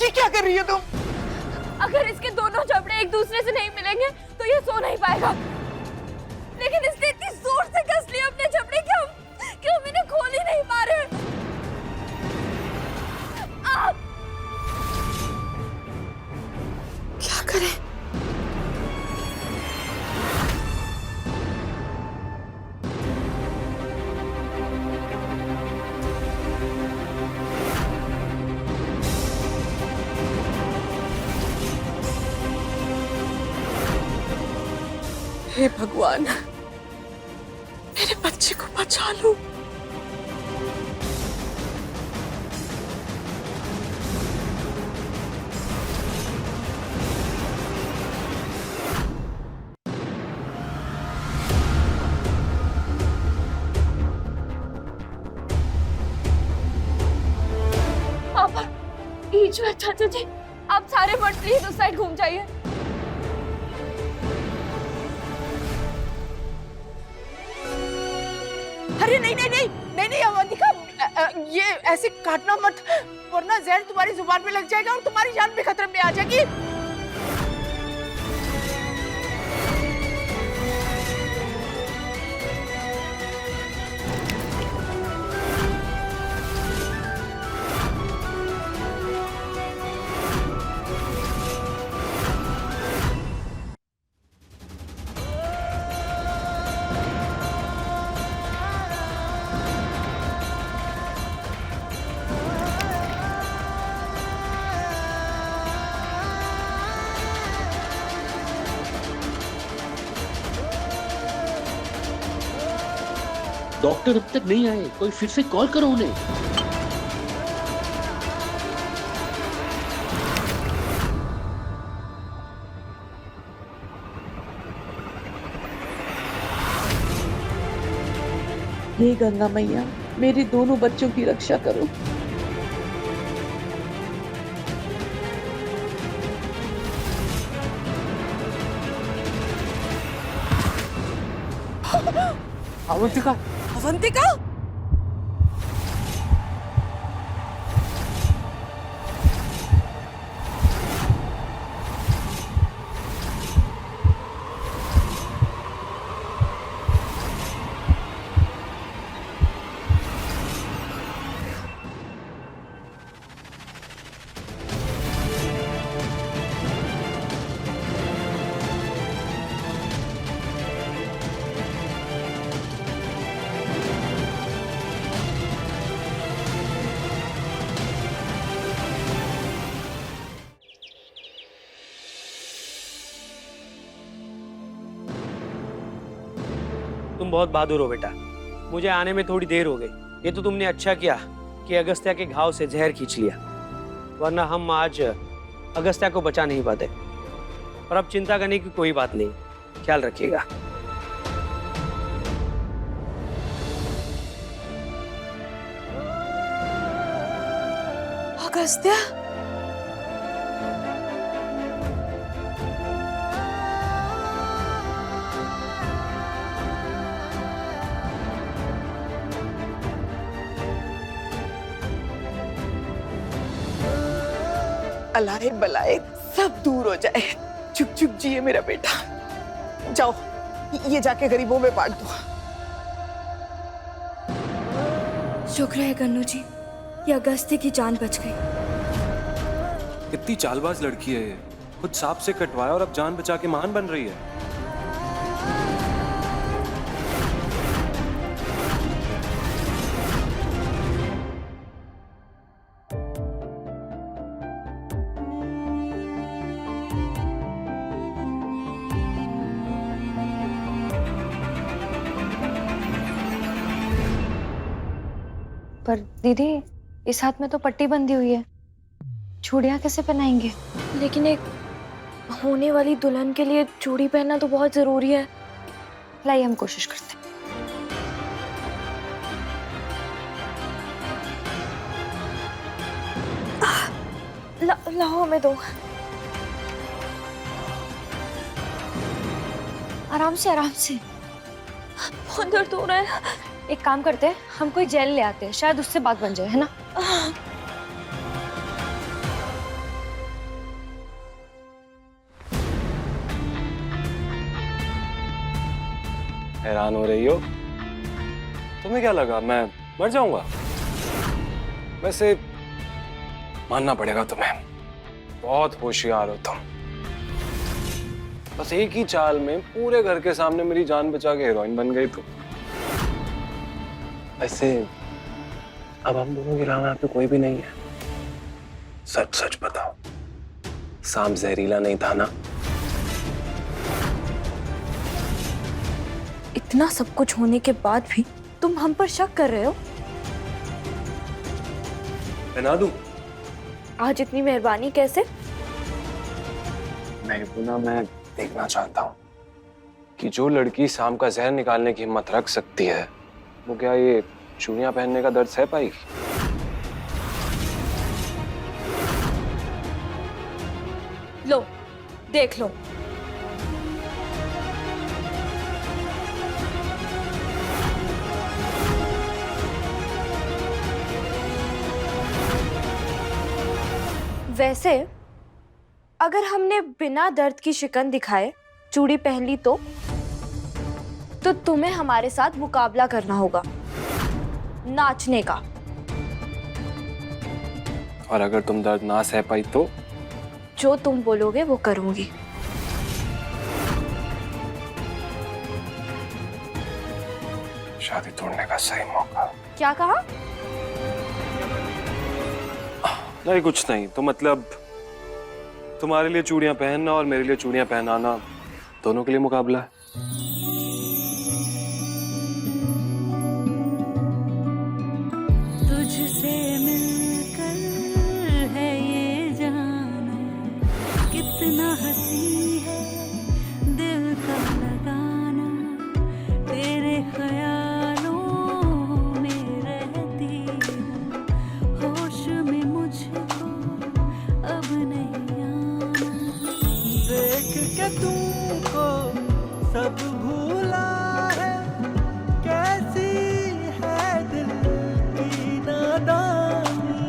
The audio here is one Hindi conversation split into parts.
ये क्या कर रही हो तुम? अगर इसके दोनों जबड़े एक दूसरे से नहीं मिलेंगे तो ये सो नहीं पाएगा, लेकिन इसने इतनी जोर से कस लिए अपने जबड़े कि हम इन्हें खोल ही नहीं पा रहे। क्या करें? हे भगवान, मेरे बच्चे को बचा लो। पापा, ईश्वर चाचा जी, आप सारे मर्द प्लीज उस साइड घूम जाइए। अरे नहीं नहीं नहीं नहीं नहीं अवंतिका, ये ऐसे काटना मत, वरना जहर तुम्हारी जुबान पे लग जाएगा और तुम्हारी जान भी खतरे में आ जाएगी। डॉक्टर अब तक नहीं आए, कोई फिर से कॉल करो उन्हें। हे गंगा मैया, मेरे दोनों बच्चों की रक्षा करो। अवंतिका, अवंतिका, तुम बहुत बहादुर हो बेटा। मुझे आने में थोड़ी देर हो गई। ये तो तुमने अच्छा किया कि अगस्त्या के घाव से जहर खींच लिया, वरना हम आज अगस्त्या को बचा नहीं पाते। और अब चिंता करने की कोई बात नहीं, ख्याल रखिएगा। अगस्त्या, अलाए बलाए सब दूर हो जाए। चुप चुप जिए मेरा बेटा। जाओ, ये जाके गरीबों में बांट दो। शुक्र है गन्नू जी, ये अगस्त्य की जान बच गई। कितनी चालबाज लड़की है ये, खुद सांप से कटवाया और अब जान बचा के महान बन रही है। पर दीदी, इस हाथ में तो पट्टी बंधी हुई है, चूड़ियां कैसे पहनाएंगे? लेकिन एक होने वाली दुल्हन के लिए चूड़ी पहनना तो बहुत जरूरी है। लाइए हम कोशिश करते हैं। लाओ हमें दो। आराम से आराम से। बहुत दर्द हो रहा है। एक काम करते हैं, हम कोई जेल ले आते हैं, शायद उससे बात बन जाए, है ना? हैरान हो रही हो? तुम्हें क्या लगा मैं मर जाऊंगा? वैसे मानना पड़ेगा तुम्हें, बहुत होशियार हो तुम। बस एक ही चाल में पूरे घर के सामने मेरी जान बचा के हीरोइन बन गई तुम। वैसे अब हम दोनों के अलावा यहाँ पे कोई भी नहीं है। सच सच बताओ, सांप जहरीला नहीं था ना? इतना सब कुछ होने के बाद भी तुम हम पर शक कर रहे हो? बना दूं? आज इतनी मेहरबानी कैसे? नहीं पुना, मैं देखना चाहता हूँ कि जो लड़की सांप का जहर निकालने की हिम्मत रख सकती है, वो क्या ये चूड़ियां पहनने का दर्द सह पाएगी? लो, देख लो। वैसे अगर हमने बिना दर्द की शिकन दिखाए चूड़ी पहन ली तो तुम्हें हमारे साथ मुकाबला करना होगा नाचने का। और अगर तुम दर्द ना सह पाई तो? जो तुम बोलोगे वो करूंगी। शादी तोड़ने का सही मौका। क्या कहा? नहीं कुछ नहीं, तो मतलब तुम्हारे लिए चूड़ियां पहनना और मेरे लिए चूड़ियां पहनाना, दोनों के लिए मुकाबला है। तुझसे मिलकर है ये जाना, कितना हंसी है दिल का लगाना, तेरे ख्यालों में रहती हूँ, होश में मुझको अब नहीं आना। देख के तुमको सब भूला है, कैसी है दिल की नादानी।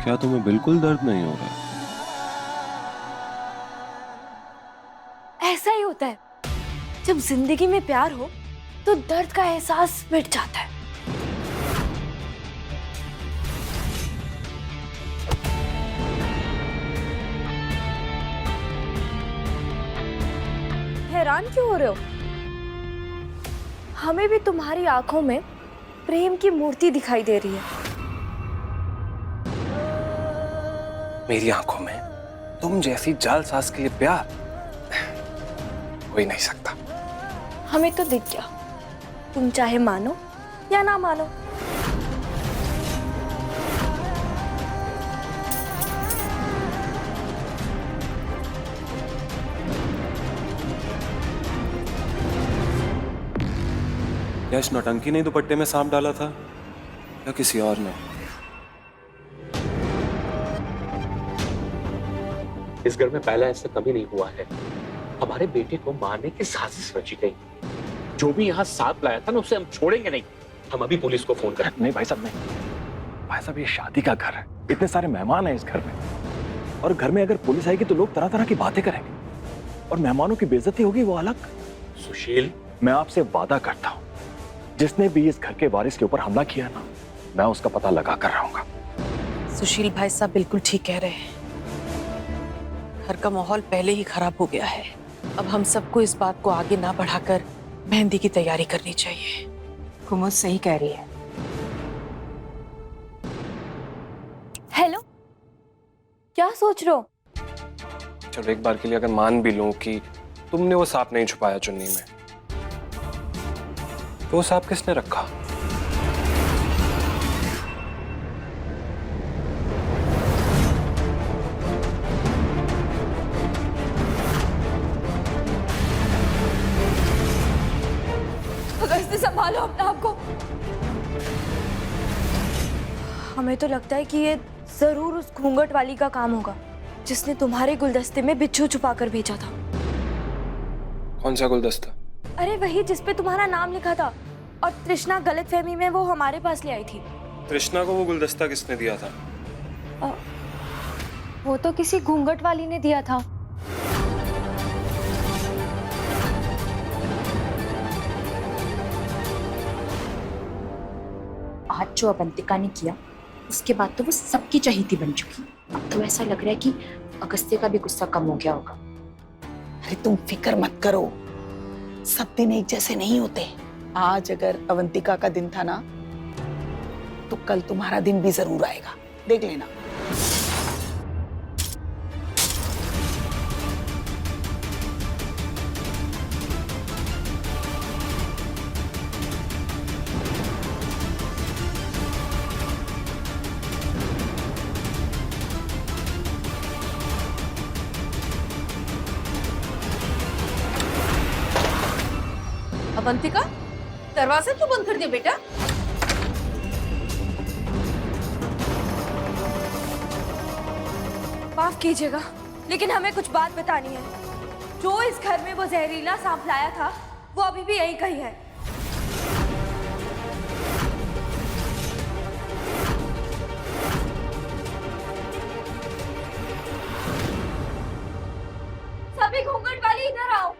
क्या तुम्हें बिल्कुल दर्द नहीं हो रहा? ऐसा ही होता है, जब जिंदगी में प्यार हो तो दर्द का एहसास मिट जाता है। हैरान क्यों हो रहे हो? हमें भी तुम्हारी आंखों में प्रेम की मूर्ति दिखाई दे रही है। मेरी आंखों में तुम जैसी जालसाज के लिए प्यार हो ही नहीं सकता। हमें तो दिख गया, तुम चाहे मानो या ना मानो। क्या इस नौटंकी ने दुपट्टे में सांप डाला था या किसी और ने? इस घर में पहले ऐसा कभी नहीं हुआ है। हमारे बेटे को मारने की साजिश रची गई। जो भी यहाँ सांप लाया था ना, उसे हम छोड़ेंगे नहीं। हम अभी पुलिस को फोन करें। नहीं भाई साहब, नहीं भाई साहब, ये शादी का घर है, इतने सारे मेहमान हैं इस घर में, और घर में अगर पुलिस आएगी तो लोग तरह तरह की बातें करेंगे और मेहमानों की बेइज्जती होगी, वो अलग। सुशील, मैं आपसे वादा करता हूँ, जिसने भी इस घर के वारिस के ऊपर हमला किया ना, मैं उसका पता लगा कर रहूंगा। सुशील भाई साहब बिल्कुल ठीक कह रहे हैं। घर का माहौल पहले ही खराब हो गया है। अब हम सबको इस बात को आगे ना बढ़ाकर मेहंदी की तैयारी करनी चाहिए। कुमुद सही कह रही है। हेलो, क्या सोच रहे हो? चलो एक बार के लिए अगर मान भी लूं कि तुमने वो सांप नहीं छुपाया चुन्नी में, तो वो सांप किसने रखा? अगस्ती, संभालो अपने आप को। हमें तो लगता है कि ये जरूर उस घूंघट वाली का काम होगा जिसने तुम्हारे गुलदस्ते में बिच्छू छुपा कर भेजा था। कौन सा गुलदस्ता? अरे वही जिस पे तुम्हारा नाम लिखा था, और तृष्णा गलतफहमी में वो हमारे पास ले आई थी। तृष्णा को वो गुलदस्ता किसने दिया था? वो तो किसी घूंघट वाली ने दिया था। आज जो अवंतिका ने किया उसके बाद तो वो सबकी चहेती बन चुकी। अब तो ऐसा लग रहा है कि अगस्त्य का भी गुस्सा कम हो गया होगा। अरे तुम फिक्र मत करो, सब दिन एक जैसे नहीं होते। आज अगर अवंतिका का दिन था ना, तो कल तुम्हारा दिन भी जरूर आएगा, देख लेना। अवंतिका, दरवाजा क्यों बंद कर दिया बेटा? माफ कीजिएगा, लेकिन हमें कुछ बात बतानी है। जो इस घर में वो जहरीला सांप लाया था, वो अभी भी यहीं कहीं है। सभी घूंघट वाली इधर आओ।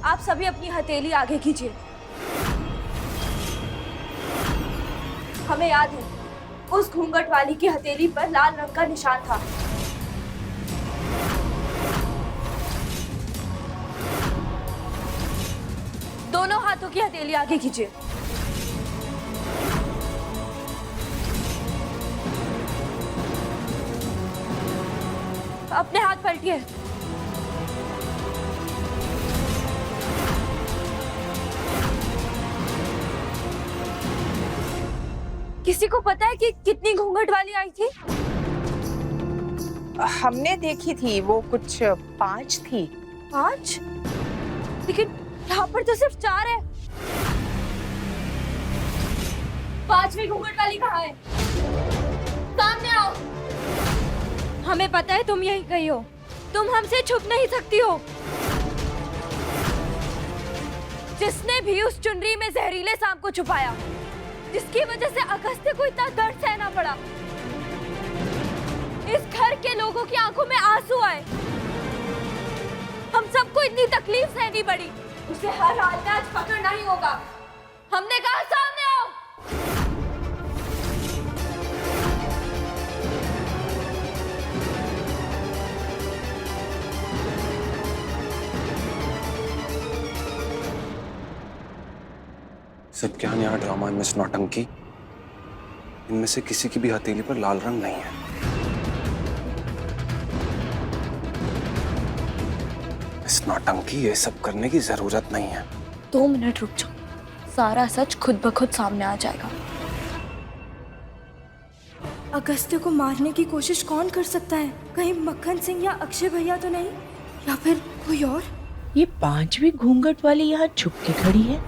आप सभी अपनी हथेली आगे कीजिए। हमें याद है, उस घूंघट वाली की हथेली पर लाल रंग का निशान था। दोनों हाथों की हथेली आगे कीजिए। अपने हाथ पलटिए। किसी को पता है कि कितनी घूंघट वाली आई थी? हमने देखी थी, वो कुछ 5 थी। 5? लेकिन यहाँ पर तो सिर्फ 4 है। 5वीं घूंघट वाली कहाँ है? सामने आओ। हमें पता है तुम यहीं कहीं हो, तुम हमसे छुप नहीं सकती हो। जिसने भी उस चुनरी में जहरीले सांप को छुपाया, जिसकी वजह से अगस्त्य को इतना दर्द सहना पड़ा, इस घर के लोगों की आंखों में आंसू आए, हम सबको इतनी तकलीफ सहनी पड़ी, उसे हर हाल में आज पकड़ना ही होगा। हमने कहा सामने आओ। सब क्या यहाँ ड्रामा मिस नौटंकी? इनमें से किसी की भी हथेली पर लाल रंग नहीं है। इस नौटंकी ये सब करने की जरूरत नहीं है। 2 मिनट रुक जाओ, सारा सच खुद ब खुद सामने आ जाएगा। अगस्त्य को मारने की कोशिश कौन कर सकता है? कहीं मक्खन सिंह या अक्षय भैया तो नहीं, या फिर कोई और? ये 5वीं घूंघट वाली यहाँ छुप के खड़ी है।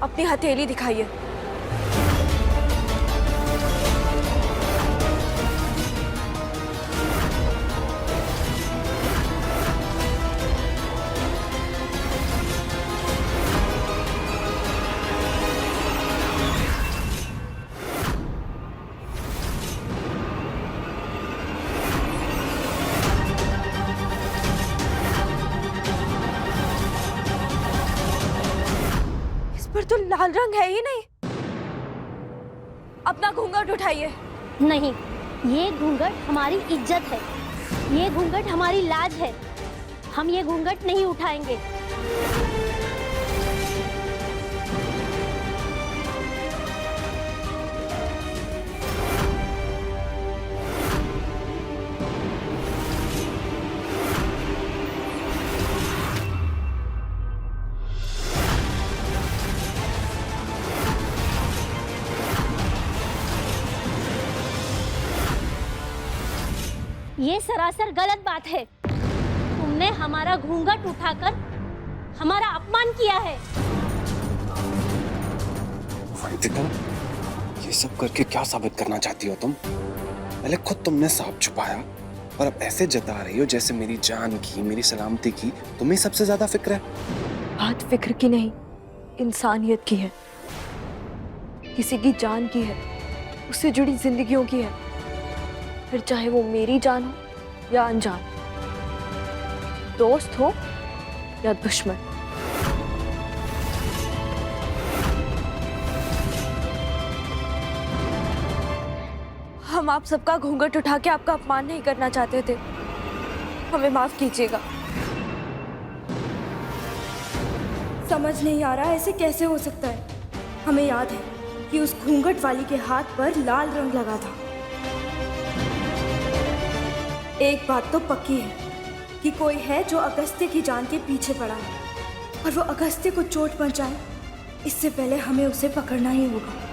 अपनी हथेली दिखाइए। पर तो लाल रंग है ही नहीं। अपना घूंघट उठाइए। नहीं, ये घूंघट हमारी इज्जत है, ये घूंघट हमारी लाज है। हम ये घूंघट नहीं उठाएंगे। ये सरासर गलत बात है। तुमने हमारा घूंघट उठाकर हमारा अपमान किया है। अवंतिका, ये सब करके क्या साबित करना चाहती हो तुम? पहले खुद तुमने सांप छुपाया और अब ऐसे जता रही हो जैसे मेरी जान की, मेरी सलामती की तुम्हें सबसे ज्यादा फिक्र है। बात फिक्र की नहीं, इंसानियत की है। किसी की जान की है, उससे जुड़ी जिंदगियों की है, फिर चाहे वो मेरी जान हो या अनजान, दोस्त हो या दुश्मन। हम आप सबका घूंघट उठा के आपका अपमान नहीं करना चाहते थे, हमें माफ कीजिएगा। समझ नहीं आ रहा ऐसे कैसे हो सकता है। हमें याद है कि उस घूंघट वाली के हाथ पर लाल रंग लगा था। एक बात तो पक्की है कि कोई है जो अगस्त्य की जान के पीछे पड़ा है, और वो अगस्त्य को चोट पहुंचाए इससे पहले हमें उसे पकड़ना ही होगा।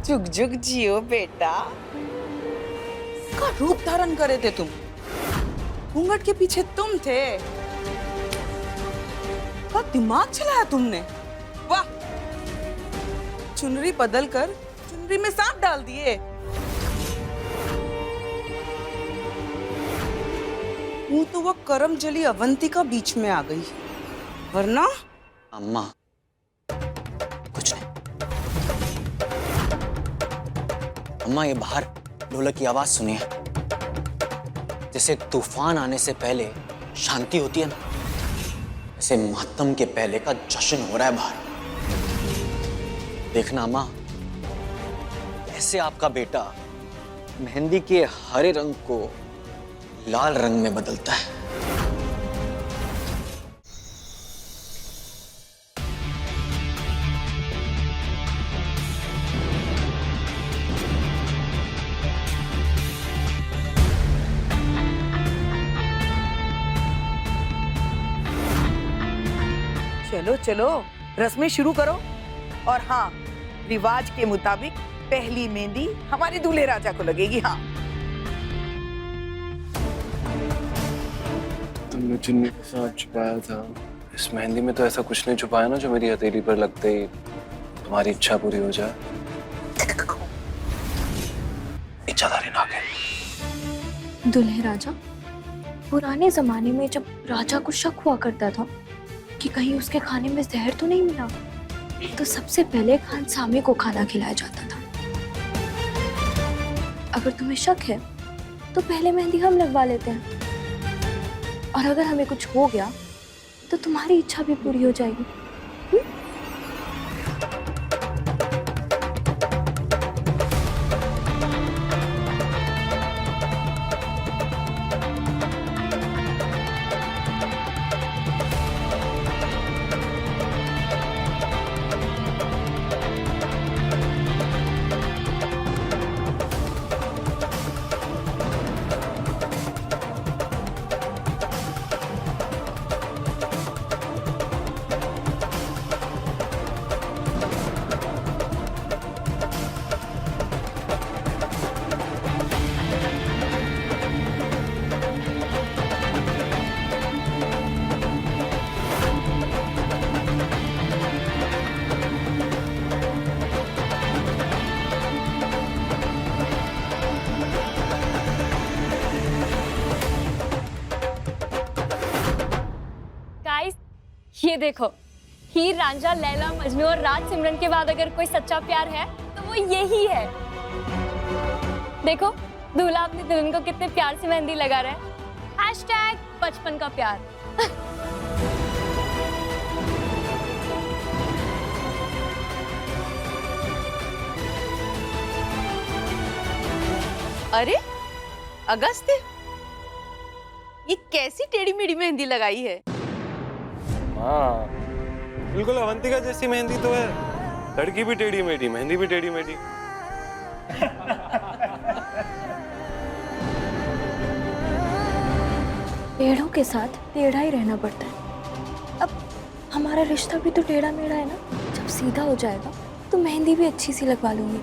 जुग जुग जियो बेटा। इसका रूप धारण करे थे तुम, घूंघट के पीछे तुम थे। क्या दिमाग चलाया तुमने, वाह। चुनरी बदल कर चुनरी में सांप डाल दिए। वो तो वो करम जली अवंतिका बीच में आ गई, वरना। अम्मा कुछ नहीं। अम्मा ये बाहर ढोलक की आवाज सुनिए, जैसे तूफान आने से पहले शांति होती है ना, ऐसे मातम के पहले का जश्न हो रहा है बाहर। देखना अम्मा, ऐसे आपका बेटा मेहंदी के हरे रंग को लाल रंग में बदलता है। चलो चलो रस्में शुरू करो। और हाँ, रिवाज के मुताबिक पहली मेहंदी हमारे दूल्हे राजा को लगेगी। हाँ, तुमने चुन्नी के साथ छुपाया था, इस मेहंदी में तो ऐसा कुछ नहीं छुपाया ना जो मेरी हथेली पर लगते ही तुम्हारी इच्छा पूरी हो जाए। इच्छाधारी नागिन। दूल्हे राजा, पुराने जमाने में जब राजा को शक हुआ करता था कि कहीं उसके खाने में जहर तो नहीं मिला, तो सबसे पहले खान सामे को खाना खिलाया जाता था। अगर तुम्हें शक है तो पहले मेहंदी हम लगवा लेते हैं, और अगर हमें कुछ हो गया तो तुम्हारी इच्छा भी पूरी हो जाएगी। ये देखो, हीर रांझा, लैला मजनू और राज सिमरन के बाद अगर कोई सच्चा प्यार है तो वो यही है। देखो, दूल्हा अपनी दुल्हन को कितने प्यार से मेहंदी लगा रहा है। हैशटैग बचपन का प्यार। अरे अगस्त्य, ये कैसी टेढ़ी मेढ़ी मेहंदी लगाई है? हाँ, बिल्कुल अवंतिका जैसी मेहंदी तो है। लड़की भी टेढ़ी मेढ़ी, मेहंदी भी टेढ़ी मेढ़ी। टेढ़ों के साथ टेढ़ा ही रहना पड़ता है। अब हमारा रिश्ता भी तो टेढ़ा मेढ़ा है ना। जब सीधा हो जाएगा तो मेहंदी भी अच्छी सी लगवा लूंगी।